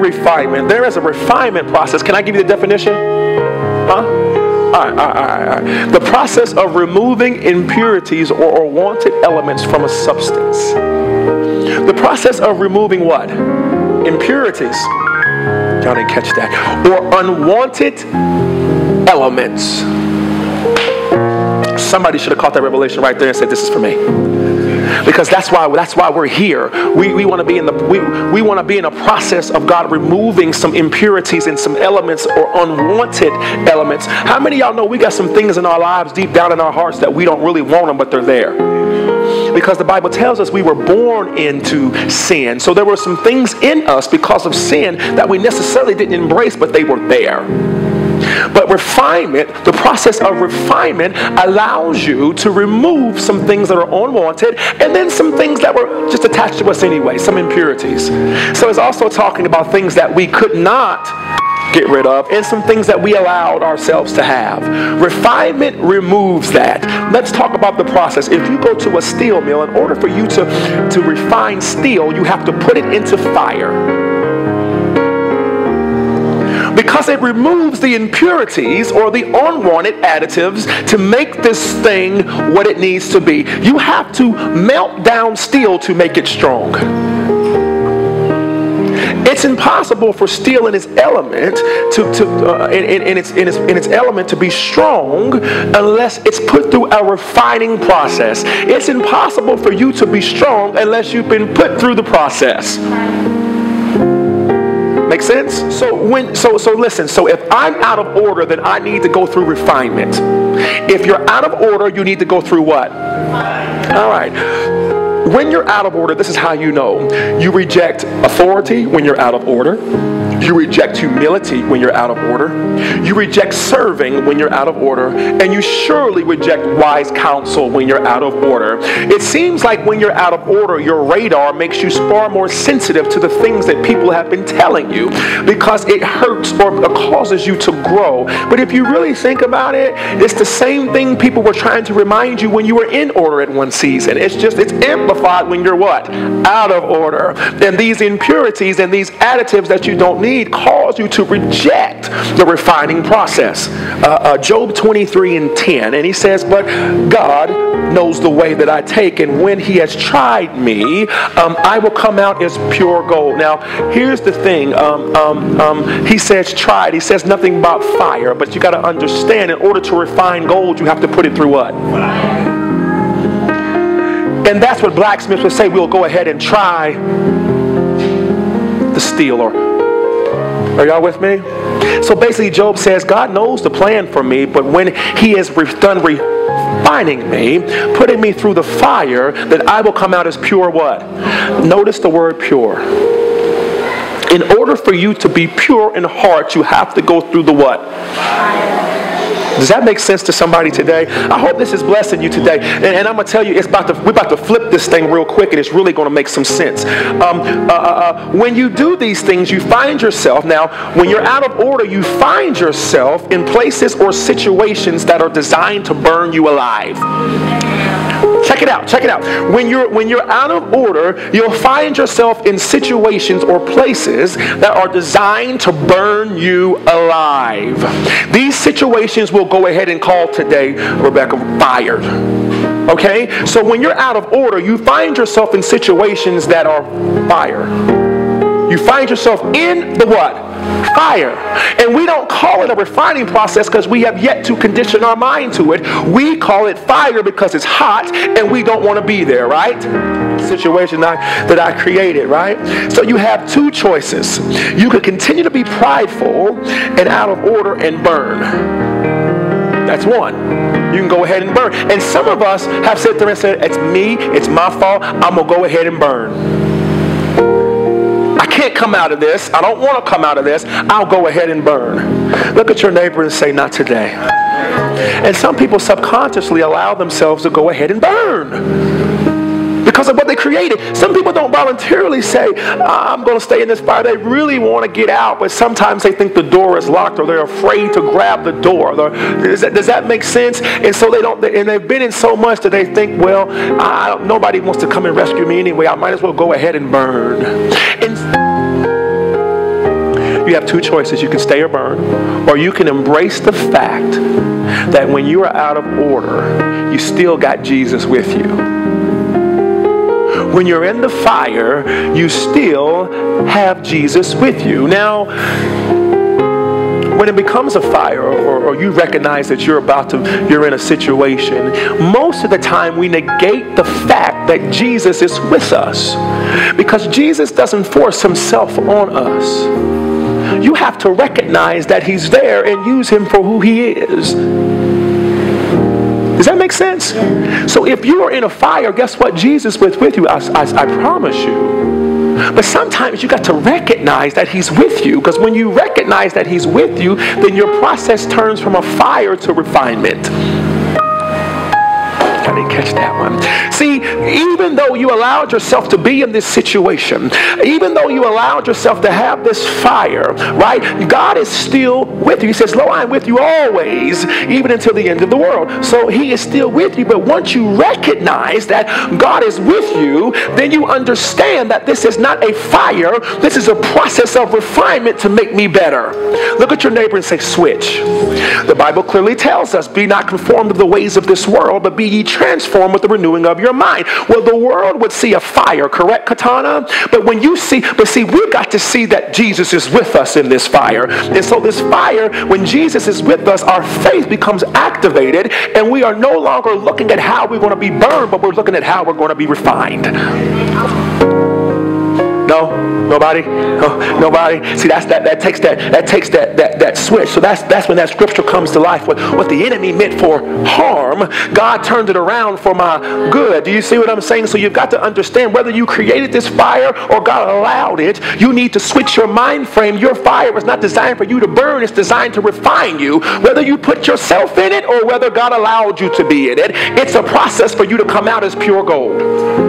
refinement. There is a refinement process. Can I give you the definition? Huh? All right. The process of removing impurities or unwanted elements from a substance. The process of removing what? Impurities. Y'all didn't catch that. Or unwanted elements. Somebody should have caught that revelation right there and said, this is for me. Because that's why we're here. We want to be in we want to be in a process of God removing some impurities and some elements or unwanted elements. How many of y'all know we got some things in our lives deep down in our hearts that we don't really want them, but they're there? Because the Bible tells us we were born into sin. So there were some things in us because of sin that we necessarily didn't embrace, but they were there. But refinement, the process of refinement allows you to remove some things that are unwanted and then some things that were just attached to us anyway, some impurities. So it's also talking about things that we could not get rid of and some things that we allowed ourselves to have. Refinement removes that. Let's talk about the process. If you go to a steel mill, in order for you to refine steel, you have to put it into fire. Because it removes the impurities or the unwanted additives to make this thing what it needs to be. You have to melt down steel to make it strong. It's impossible for steel in its element in its element to be strong unless it's put through a refining process. It's impossible for you to be strong unless you've been put through the process. Make sense? So listen, so if I'm out of order, then I need to go through refinement. If you're out of order, you need to go through what? All right. When you're out of order, this is how you know. You reject authority when you're out of order. You reject humility when you're out of order. You reject serving when you're out of order. And you surely reject wise counsel when you're out of order. It seems like when you're out of order, your radar makes you far more sensitive to the things that people have been telling you because it hurts or causes you to grow. But if you really think about it, it's the same thing people were trying to remind you when you were in order at one season. It's amplified when you're what? Out of order. And these impurities and these additives that you don't need cause you to reject the refining process. Job 23:10, and he says, but God knows the way that I take, and when he has tried me, I will come out as pure gold. Now, here's the thing. He says tried. He says nothing about fire, but you got to understand, in order to refine gold, you have to put it through what? And that's what blacksmiths would say. We'll go ahead and try the steel. Are y'all with me? So basically Job says, God knows the plan for me, but when he has done refining me, putting me through the fire, then I will come out as pure what? Notice the word pure. In order for you to be pure in heart, you have to go through the what? Does that make sense to somebody today? I hope this is blessing you today. And I'm going to tell you, we're about to flip this thing real quick, and it's really going to make some sense. When you do these things, you find yourself, now, when you're out of order, you find yourself in places or situations that are designed to burn you alive. Check it out. When you're out of order, you'll find yourself in situations or places that are designed to burn you alive. These situations we'll go ahead and call today, Rebecca, fired. Okay? So when you're out of order, you find yourself in situations that are fire. You find yourself in the what? Fire. And we don't call it a refining process because we have yet to condition our mind to it. We call it fire because it's hot and we don't want to be there, right? Situation that I created, right? So you have two choices. You could continue to be prideful and out of order and burn. That's one. You can go ahead and burn. And some of us have sat there and said, it's me, it's my fault, I'm going to go ahead and burn. I can't come out of this. I don't want to come out of this. I'll go ahead and burn. Look at your neighbor and say, not today. And some people subconsciously allow themselves to go ahead and burn because of what they created. Some people don't voluntarily say, I'm going to stay in this fire. They really want to get out, but sometimes they think the door is locked or they're afraid to grab the door. Does that make sense? And so they've been in so much that they think, well, nobody wants to come and rescue me anyway. I might as well go ahead and burn. You have two choices. You can stay or burn, or you can embrace the fact that when you are out of order, you still got Jesus with you. When you're in the fire, you still have Jesus with you. Now, when it becomes a fire, or you recognize that you're in a situation, most of the time we negate the fact that Jesus is with us, because Jesus doesn't force himself on us. You have to recognize that he's there and use him for who he is. Does that make sense? So if you are in a fire, guess what? Jesus is with you. I promise you. But sometimes you got to recognize that he's with you, because when you recognize that he's with you, then your process turns from a fire to refinement. I didn't catch that one. See, even though you allowed yourself to be in this situation, even though you allowed yourself to have this fire, right? God is still with you. He says, lo, I am with you always, even until the end of the world. So he is still with you. But once you recognize that God is with you, then you understand that this is not a fire. This is a process of refinement to make me better. Look at your neighbor and say, switch. The Bible clearly tells us, be not conformed to the ways of this world, but be ye transformed with the renewing of your mind. Well, the world would see a fire, correct, Katana? But we've got to see that Jesus is with us in this fire. And so this fire, when Jesus is with us, our faith becomes activated, and we are no longer looking at how we're going to be burned, but we're looking at how we're going to be refined. No? Nobody? Oh, nobody? See, that takes that switch. So that's when that scripture comes to life. What the enemy meant for harm, God turned it around for my good. Do you see what I'm saying? So you've got to understand, whether you created this fire or God allowed it, you need to switch your mind frame. Your fire was not designed for you to burn. It's designed to refine you. Whether you put yourself in it or whether God allowed you to be in it, it's a process for you to come out as pure gold.